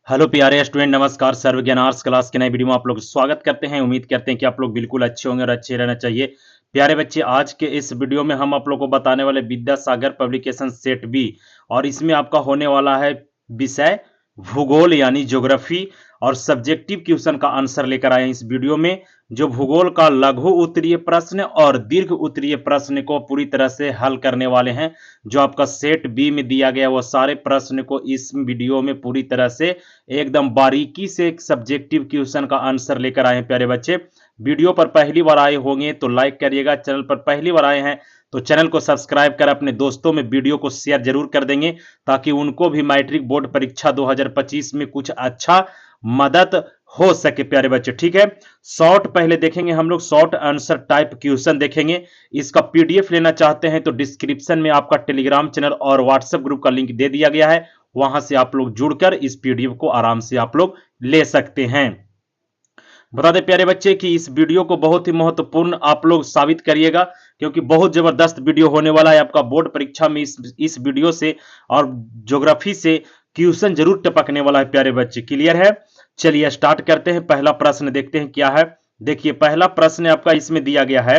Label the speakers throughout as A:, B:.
A: Hello प्यारे student, नमस्कार। सर्व ज्ञान आर्ट्स क्लास के नए वीडियो में आप लोग स्वागत करते हैं। उम्मीद करते हैं कि आप लोग बिल्कुल अच्छे होंगे और अच्छे रहना चाहिए। प्यारे बच्चे, आज के इस वीडियो में हम आप लोग को बताने वाले विद्यासागर पब्लिकेशन सेट बी, और इसमें आपका होने वाला है विषय भूगोल यानी ज्योग्राफी, और सब्जेक्टिव क्वेश्चन का आंसर लेकर आए हैं इस वीडियो में। जो भूगोल का लघु उत्तरीय प्रश्न और दीर्घ उत्तरीय प्रश्न को पूरी तरह से हल करने वाले हैं। जो आपका सेट बी में दिया गया वो सारे प्रश्न को इस वीडियो में पूरी तरह से एकदम बारीकी से एक सब्जेक्टिव क्वेश्चन का आंसर लेकर आए हैं। प्यारे बच्चे, वीडियो पर पहली बार आए होंगे तो लाइक करिएगा। चैनल पर पहली बार आए हैं तो चैनल को सब्सक्राइब कर अपने दोस्तों में वीडियो को शेयर जरूर कर देंगे, ताकि उनको भी मैट्रिक बोर्ड परीक्षा 2025 में कुछ अच्छा मदद हो सके। प्यारे बच्चे, ठीक है। शॉर्ट पहले देखेंगे हम लोग, शॉर्ट आंसर टाइप क्वेश्चन देखेंगे। इसका पीडीएफ लेना चाहते हैं तो डिस्क्रिप्शन में आपका टेलीग्राम चैनल और व्हाट्सएप ग्रुप का लिंक दे दिया गया है, वहां से आप लोग जुड़कर इस पीडीएफ को आराम से आप लोग ले सकते हैं। बता दें प्यारे बच्चे कि इस वीडियो को बहुत ही महत्वपूर्ण आप लोग साबित करिएगा, क्योंकि बहुत जबरदस्त वीडियो होने वाला है आपका बोर्ड परीक्षा में। इस वीडियो से और ज्योग्राफी से क्वेश्चन जरूर टपकने वाला है। प्यारे बच्चे, क्लियर है? चलिए स्टार्ट करते हैं। पहला प्रश्न देखते हैं क्या है। देखिए, पहला प्रश्न आपका इसमें दिया गया है।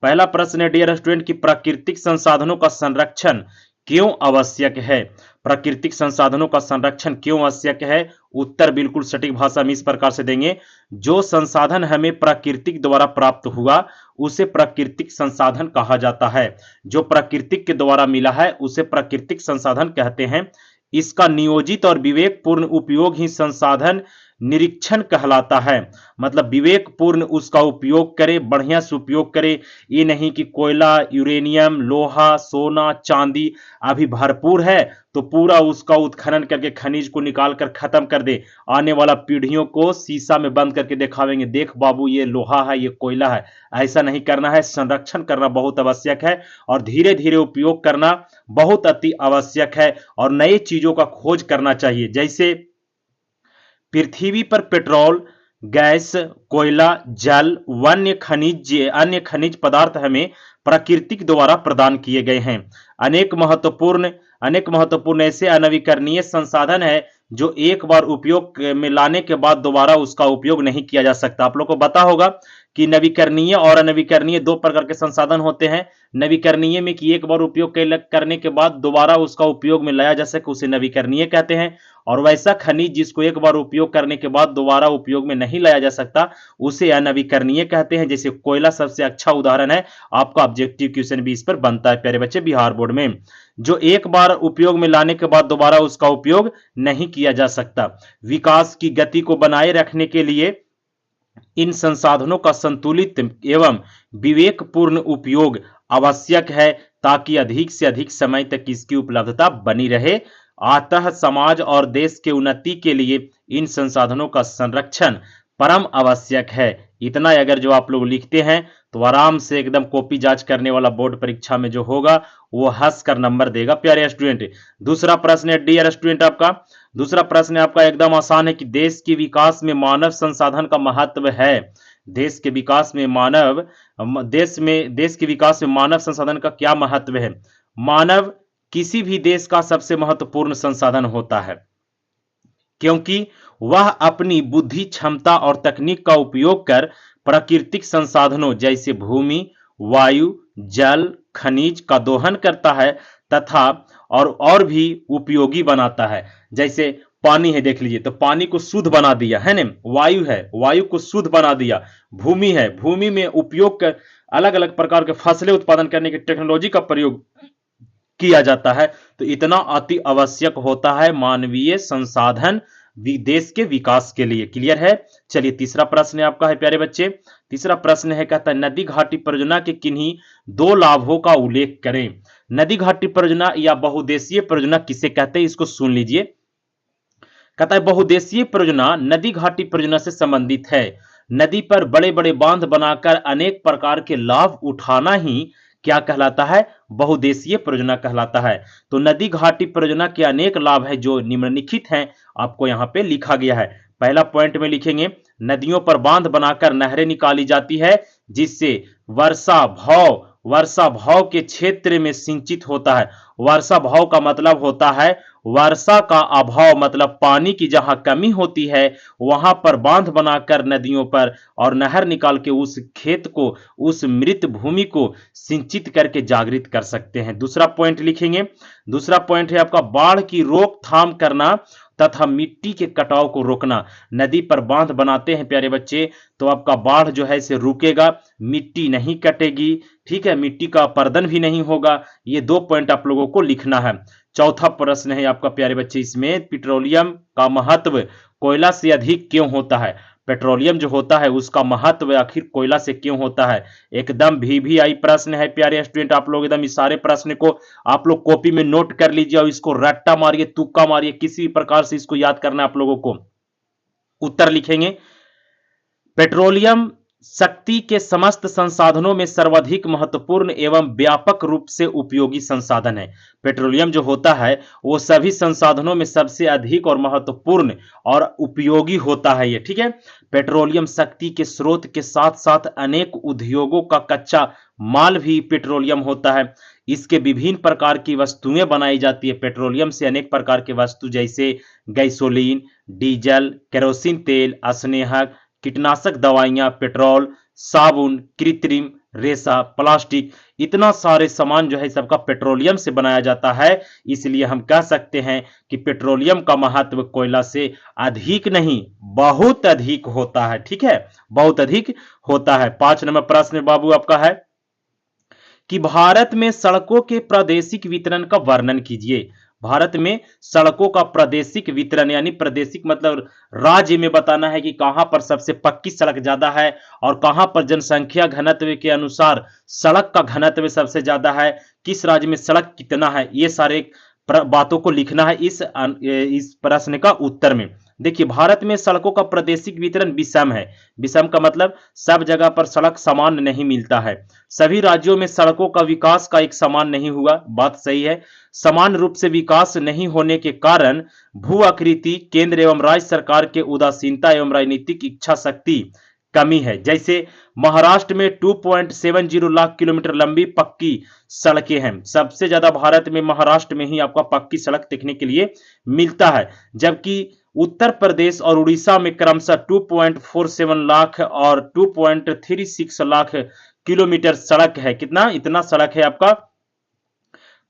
A: पहला प्रश्न है, डियर स्टूडेंट, की प्राकृतिक संसाधनों का संरक्षण क्यों आवश्यक है? प्राकृतिक संसाधनों का संरक्षण क्यों आवश्यक है? उत्तर बिल्कुल सटीक भाषा में इस प्रकार से देंगे, जो संसाधन हमें प्राकृतिक द्वारा प्राप्त हुआ उसे प्राकृतिक संसाधन कहा जाता है। जो प्राकृतिक के द्वारा मिला है उसे प्राकृतिक संसाधन कहते हैं। इसका नियोजित और विवेकपूर्ण उपयोग ही संसाधन निरीक्षण कहलाता है। मतलब विवेकपूर्ण उसका उपयोग करे, बढ़िया से उपयोग करे। ये नहीं कि कोयला, यूरेनियम, लोहा, सोना, चांदी अभी भरपूर है तो पूरा उसका उत्खनन करके खनिज को निकाल कर खत्म कर दे, आने वाला पीढ़ियों को शीशा में बंद करके दिखावेंगे, देख बाबू ये लोहा है, ये कोयला है। ऐसा नहीं करना है। संरक्षण करना बहुत आवश्यक है और धीरे धीरे उपयोग करना बहुत अति आवश्यक है, और नई चीजों का खोज करना चाहिए। जैसे पृथ्वी पर पेट्रोल, गैस, कोयला, जल, अन्य खनिज पदार्थ हमें प्रकृति द्वारा प्रदान किए गए हैं। अनेक महत्वपूर्ण ऐसे अनवीकरणीय संसाधन है जो एक बार उपयोग में लाने के बाद दोबारा उसका उपयोग नहीं किया जा सकता। आप लोग को पता होगा कि नवीकरणीय और अनवीकरणीय दो प्रकार के संसाधन होते हैं। नवीकरणीय में कि एक बार उपयोग करने के बाद दोबारा उसका उपयोग में लाया जा सके, उसे नवीकरणीय कहते हैं। और वैसा खनिज जिसको एक बार उपयोग करने के बाद दोबारा उपयोग में नहीं लाया जा सकता, उसे अनवीकरणीय कहते हैं। जैसे कोयला सबसे अच्छा उदाहरण है। आपका ऑब्जेक्टिव क्वेश्चन भी इस पर बनता है प्यारे बच्चे बिहार बोर्ड में। जो एक बार उपयोग में लाने के बाद दोबारा उसका उपयोग नहीं किया जा सकता। विकास की गति को बनाए रखने के लिए इन संसाधनों का संतुलित एवं विवेकपूर्ण उपयोग आवश्यक है, ताकि अधिक से अधिक समय तक इसकी उपलब्धता बनी रहे। अतः समाज और देश के उन्नति के लिए इन संसाधनों का संरक्षण परम आवश्यक है। इतना अगर जो आप लोग लिखते हैं तो आराम से एकदम कॉपी जांच करने वाला बोर्ड परीक्षा में जो होगा वो हंस कर नंबर देगा प्यारे स्टूडेंट। दूसरा प्रश्न है डियर स्टूडेंट आपका, दूसरा प्रश्न आपका एकदम आसान है कि देश के विकास में मानव संसाधन का महत्व है। देश के विकास में मानव संसाधन का क्या महत्व है? मानव किसी भी देश का सबसे महत्वपूर्ण संसाधन होता है, क्योंकि वह अपनी बुद्धि, क्षमता और तकनीक का उपयोग कर प्राकृतिक संसाधनों जैसे भूमि, वायु, जल, खनिज का दोहन करता है तथा और भी उपयोगी बनाता है। जैसे पानी है, देख लीजिए, तो पानी को शुद्ध बना दिया है ना। वायु है, वायु को शुद्ध बना दिया। भूमि है, भूमि में उपयोग कर अलग अलग प्रकार के फसलें उत्पादन करने की टेक्नोलॉजी का प्रयोग किया जाता है। तो इतना अति आवश्यक होता है मानवीय संसाधन देश के विकास के लिए। क्लियर है? चलिए तीसरा प्रश्न आपका है प्यारे बच्चे। तीसरा प्रश्न है, कहता है नदी घाटी परियोजना के किन्हीं दो लाभों का उल्लेख करें। नदी घाटी परियोजना या बहुउद्देशीय परियोजना किसे कहते हैं, इसको सुन लीजिए। कहता है बहुउद्देशीय परियोजना नदी घाटी परियोजना से संबंधित है। नदी पर बड़े बड़े बांध बनाकर अनेक प्रकार के लाभ उठाना ही क्या कहलाता है? बहुउद्देशीय परियोजना कहलाता है। तो नदी घाटी परियोजना के अनेक लाभ है जो निम्नलिखित हैं, आपको यहां पे लिखा गया है। पहला पॉइंट में लिखेंगे, नदियों पर बांध बनाकर नहरें निकाली जाती है, जिससे वर्षा, भौ वर्षा भाव के क्षेत्र में सिंचित होता है। वर्षा भाव का मतलब होता है वर्षा का अभाव, मतलब पानी की जहां कमी होती है वहां पर बांध बनाकर नदियों पर और नहर निकाल के उस खेत को, उस मृत भूमि को सिंचित करके जागृत कर सकते हैं। दूसरा पॉइंट लिखेंगे। दूसरा पॉइंट है आपका बाढ़ की रोकथाम करना तथा मिट्टी के कटाव को रोकना। नदी पर बांध बनाते हैं प्यारे बच्चे तो आपका बाढ़ जो है इसे रुकेगा, मिट्टी नहीं कटेगी, ठीक है, मिट्टी का अपरदन भी नहीं होगा। ये 2 पॉइंट आप लोगों को लिखना है। चौथा प्रश्न है आपका प्यारे बच्चे, इसमें पेट्रोलियम का महत्व कोयला से अधिक क्यों होता है। पेट्रोलियम जो होता है उसका महत्व आखिर कोयला से क्यों होता है। एकदम VVI प्रश्न है प्यारे स्टूडेंट, आप लोग एकदम इस सारे प्रश्न को आप लोग कॉपी में नोट कर लीजिए और इसको रट्टा मारिए, तुक्का मारिए, किसी भी प्रकार से इसको याद करना है आप लोगों को। उत्तर लिखेंगे, पेट्रोलियम शक्ति के समस्त संसाधनों में सर्वाधिक महत्वपूर्ण एवं व्यापक रूप से उपयोगी संसाधन है। पेट्रोलियम जो होता है वो सभी संसाधनों में सबसे अधिक और महत्वपूर्ण और उपयोगी होता है ये, ठीक है। पेट्रोलियम शक्ति के स्रोत के साथ साथ अनेक उद्योगों का कच्चा माल भी पेट्रोलियम होता है। इसके विभिन्न प्रकार की वस्तुएं बनाई जाती है। पेट्रोलियम से अनेक प्रकार के वस्तु जैसे गैसोलीन, डीजल, केरोसिन तेल, स्नेहक, कीटनाशक दवाइयां, पेट्रोल, साबुन, कृत्रिम रेशा, प्लास्टिक, इतना सारे सामान जो है सबका पेट्रोलियम से बनाया जाता है। इसलिए हम कह सकते हैं कि पेट्रोलियम का महत्व कोयला से अधिक नहीं, बहुत अधिक होता है, ठीक है, बहुत अधिक होता है। 5 नंबर प्रश्न बाबू आपका है कि भारत में सड़कों के प्रादेशिक वितरण का वर्णन कीजिए। भारत में सड़कों का प्रादेशिक वितरण यानी प्रादेशिक मतलब राज्य में बताना है कि कहां पर सबसे पक्की सड़क ज्यादा है और कहां पर जनसंख्या घनत्व के अनुसार सड़क का घनत्व सबसे ज्यादा है, किस राज्य में सड़क कितना है, ये सारे बातों को लिखना है इस प्रश्न का उत्तर में। देखिए भारत में सड़कों का प्रादेशिक वितरण विषम है। विषम का मतलब सब जगह पर सड़क समान नहीं मिलता है। सभी राज्यों में सड़कों का विकास का एक समान नहीं हुआ, बात सही है। समान रूप से विकास नहीं होने के कारण भू आकृति, केंद्र एवं राज्य सरकार के उदासीनता एवं राजनीतिक इच्छा शक्ति कमी है। जैसे महाराष्ट्र में 2.70 लाख किलोमीटर लंबी पक्की सड़कें हैं। सबसे ज्यादा भारत में महाराष्ट्र में ही आपका पक्की सड़क देखने के लिए मिलता है, जबकि उत्तर प्रदेश और उड़ीसा में क्रमशः 2.47 लाख और 2.36 लाख किलोमीटर सड़क है। कितना, इतना सड़क है आपका।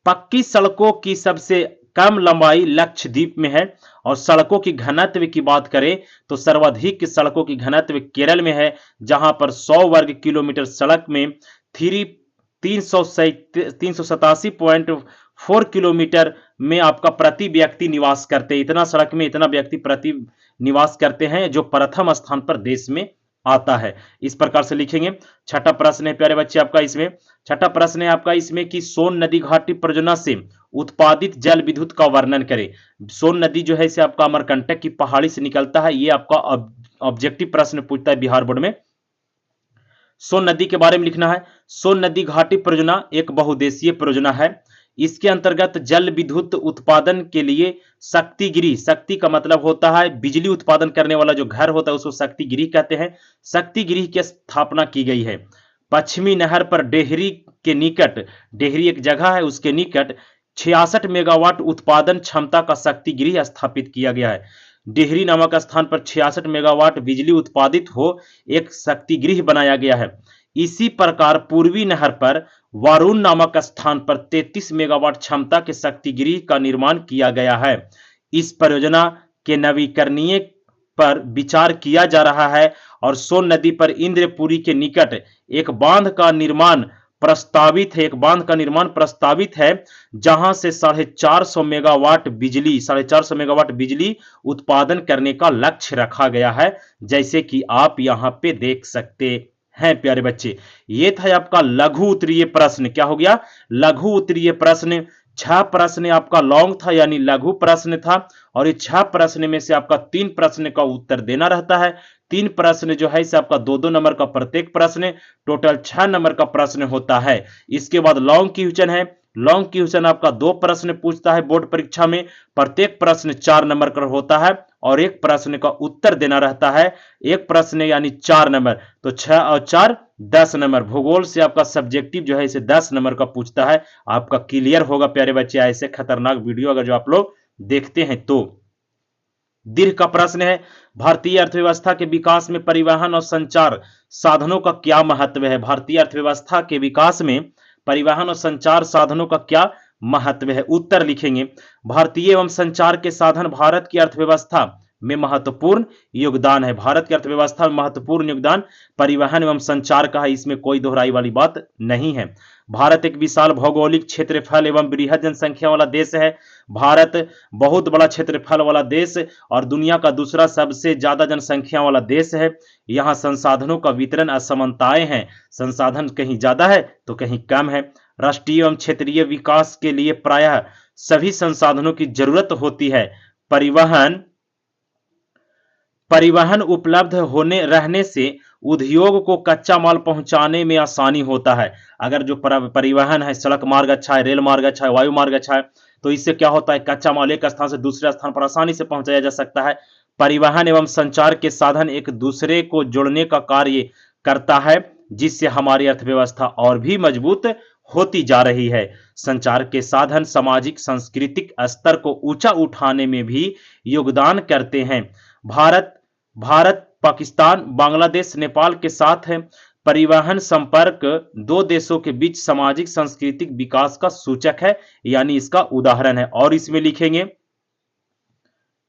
A: पक्की सड़कों की सबसे कम लंबाई लक्षद्वीप में है। और सड़कों की घनत्व की बात करें तो सर्वाधिक सड़कों की घनत्व केरल में है, जहां पर 100 वर्ग किलोमीटर सड़क में 387.4 किलोमीटर में आपका प्रति व्यक्ति निवास करते हैं। इतना सड़क में इतना व्यक्ति प्रति निवास करते हैं, जो प्रथम स्थान पर देश में आता है। इस प्रकार से लिखेंगे। छठा प्रश्न है प्यारे बच्चे आपका इसमें, छठा प्रश्न है आपका इसमें कि सोन नदी घाटी परियोजना से उत्पादित जल विद्युत का वर्णन करें। सोन नदी जो है इसे आपका अमरकंटक की पहाड़ी से निकलता है। ये आपका ऑब्जेक्टिव प्रश्न पूछता है बिहार बोर्ड में। सोन नदी के बारे में लिखना है। सोन नदी घाटी परियोजना एक बहुउद्देशीय परियोजना है। इसके अंतर्गत जल विद्युत उत्पादन के लिए शक्ति गृह, शक्ति का मतलब होता है बिजली उत्पादन करने वाला जो घर होता है उसको शक्ति गृह कहते हैं। शक्ति गृह की स्थापना की गई है। पश्चिमी नहर पर डेहरी के निकट, डेहरी एक जगह है उसके निकट 66 मेगावाट उत्पादन क्षमता का शक्ति गृह स्थापित किया गया है। डेहरी नामक स्थान पर 66 मेगावाट बिजली उत्पादित हो एक शक्ति गृह बनाया गया है। इसी प्रकार पूर्वी नहर पर वारुण नामक स्थान पर 33 मेगावाट क्षमता के शक्ति गृह का निर्माण किया गया है। इस परियोजना के नवीकरणीय पर विचार किया जा रहा है और सोन नदी पर इंद्रपुरी के निकट एक बांध का निर्माण प्रस्तावित है। एक बांध का निर्माण प्रस्तावित है जहां से 450 मेगावाट बिजली 450 मेगावाट बिजली उत्पादन करने का लक्ष्य रखा गया है, जैसे कि आप यहां पे देख सकते हैं प्यारे बच्चे। ये था आपका लघु उत्तरीय प्रश्न। क्या हो गया, लघु उत्तरीय प्रश्न। 6 प्रश्न आपका लॉन्ग था यानी लघु प्रश्न था और ये 6 प्रश्न में से आपका 3 प्रश्न का उत्तर देना रहता है। 3 प्रश्न जो है इसे आपका 2-2 नंबर का प्रत्येक प्रश्न, टोटल 6 नंबर का प्रश्न होता है। इसके बाद लॉन्ग क्वेश्चन है। लॉन्ग क्वेश्चन आपका 2 प्रश्न पूछता है बोर्ड परीक्षा में, प्रत्येक प्रश्न 4 नंबर का होता है और एक प्रश्न का उत्तर देना रहता है। एक प्रश्न यानी 4 नंबर, तो 6 और 4 10 नंबर। भूगोल से आपका सब्जेक्टिव जो है इसे 10 नंबर का पूछता है। आपका क्लियर होगा प्यारे बच्चे ऐसे खतरनाक वीडियो अगर जो आप लोग देखते हैं तो। दीर्घ का प्रश्न है, भारतीय अर्थव्यवस्था के विकास में परिवहन और संचार साधनों का क्या महत्व है? भारतीय अर्थव्यवस्था के विकास में परिवहन और संचार साधनों का क्या महत्व है? उत्तर लिखेंगे, भारतीय एवं संचार के साधन भारत की अर्थव्यवस्था में महत्वपूर्ण योगदान है। भारत की अर्थव्यवस्था में महत्वपूर्ण योगदान परिवहन एवं संचार का है, इसमें कोई दोहराई वाली बात नहीं है। भारत एक विशाल भौगोलिक क्षेत्रफल एवं बृहद जनसंख्या वाला देश है। भारत बहुत बड़ा क्षेत्रफल वाला देश और दुनिया का दूसरा सबसे ज्यादा जनसंख्या वाला देश है। यहाँ संसाधनों का वितरण असमानताएं हैं, संसाधन कहीं ज्यादा है तो कहीं कम है। राष्ट्रीय एवं क्षेत्रीय विकास के लिए प्रायः सभी संसाधनों की जरूरत होती है। परिवहन उपलब्ध होने रहने से उद्योग को कच्चा माल पहुंचाने में आसानी होता है। अगर जो परिवहन है, सड़क मार्ग अच्छा है, रेल मार्ग अच्छा है, वायु मार्ग अच्छा है, तो इससे क्या होता है, कच्चा माल एक स्थान से दूसरे स्थान पर आसानी से पहुंचाया जा सकता है। परिवहन एवं संचार के साधन एक दूसरे को जोड़ने का कार्य करता है, जिससे हमारी अर्थव्यवस्था और भी मजबूत होती जा रही है। संचार के साधन सामाजिक सांस्कृतिक स्तर को ऊंचा उठाने में भी योगदान करते हैं। भारत पाकिस्तान बांग्लादेश नेपाल के साथ है परिवहन संपर्क दो देशों के बीच सामाजिक सांस्कृतिक विकास का सूचक है, यानी इसका उदाहरण है। और इसमें लिखेंगे,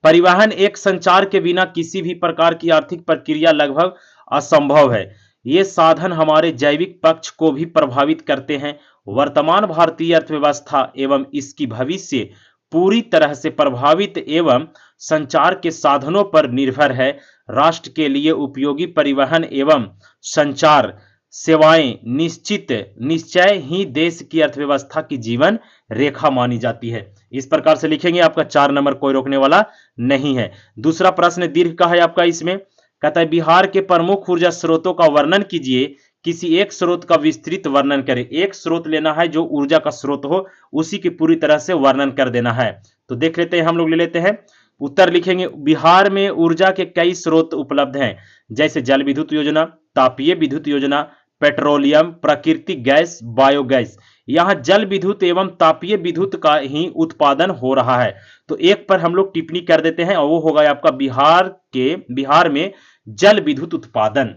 A: परिवहन एक संचार के बिना किसी भी प्रकार की आर्थिक प्रक्रिया लगभग असंभव है। ये साधन हमारे जैविक पक्ष को भी प्रभावित करते हैं। वर्तमान भारतीय अर्थव्यवस्था एवं इसकी भविष्य पूरी तरह से प्रभावित एवं संचार के साधनों पर निर्भर है। राष्ट्र के लिए उपयोगी परिवहन एवं संचार सेवाएं निश्चय ही देश की अर्थव्यवस्था की जीवन रेखा मानी जाती है। इस प्रकार से लिखेंगे, आपका 4 नंबर कोई रोकने वाला नहीं है। दूसरा प्रश्न दीर्घ का है आपका, इसमें कहता है बिहार के प्रमुख ऊर्जा स्रोतों का वर्णन कीजिए, किसी एक स्रोत का विस्तृत वर्णन करें। एक स्रोत लेना है जो ऊर्जा का स्रोत हो, उसी की पूरी तरह से वर्णन कर देना है। तो देख लेते हैं, हम लोग ले लेते हैं उत्तर लिखेंगे, बिहार में ऊर्जा के कई स्रोत उपलब्ध हैं, जैसे जल विद्युत योजना, तापीय विद्युत योजना, पेट्रोलियम, प्राकृतिक गैस, बायोगैस। यहां जल विद्युत एवं तापीय विद्युत का ही उत्पादन हो रहा है। तो एक पर हम लोग टिप्पणी कर देते हैं और वो होगा आपका बिहार में जल विद्युत उत्पादन।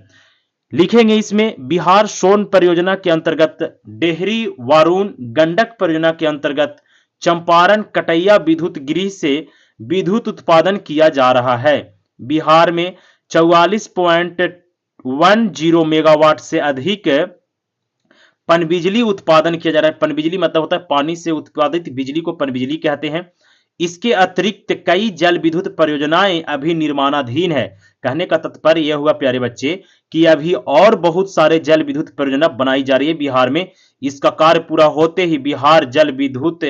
A: लिखेंगे इसमें, बिहार सोन परियोजना के अंतर्गत, डेहरी वारुण गंडक परियोजना के अंतर्गत चंपारण कटैया विद्युत गृह से विद्युत उत्पादन किया जा रहा है। बिहार में 44.10 मेगावाट से अधिक पनबिजली उत्पादन किया जा रहा है। पनबिजली मतलब होता है पानी से उत्पादित बिजली को पनबिजली कहते हैं। इसके अतिरिक्त कई जल विद्युत परियोजनाएं अभी निर्माणाधीन है। कहने का तात्पर्य यह हुआ प्यारे बच्चे कि अभी और बहुत सारे जल विद्युत परियोजना बनाई जा रही है बिहार में। इसका कार्य पूरा होते ही बिहार जल विद्युत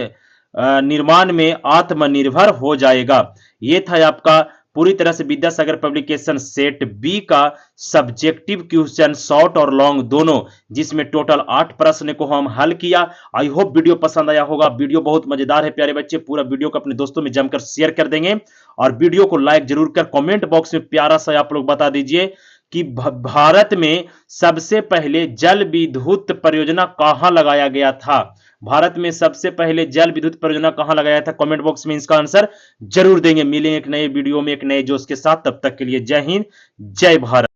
A: निर्माण में आत्मनिर्भर हो जाएगा। यह था आपका पूरी तरह से विद्यासागर पब्लिकेशन सेट बी का सब्जेक्टिव क्वेश्चन, शॉर्ट और लॉन्ग दोनों, जिसमें टोटल 8 प्रश्न को हम हल किया। आई होप वीडियो पसंद आया होगा। वीडियो बहुत मजेदार है प्यारे बच्चे, पूरा वीडियो को अपने दोस्तों में जमकर शेयर कर देंगे और वीडियो को लाइक जरूर कर कमेंट बॉक्स में प्यारा सा आप लोग बता दीजिए कि भारत में सबसे पहले जल विद्युत परियोजना कहां लगाया गया था। भारत में सबसे पहले जल विद्युत परियोजना कहां लगाया था, कमेंट बॉक्स में इसका आंसर जरूर देंगे। मिलेंगे एक नए वीडियो में एक नए जोश के साथ, तब तक के लिए जय हिंद जय भारत।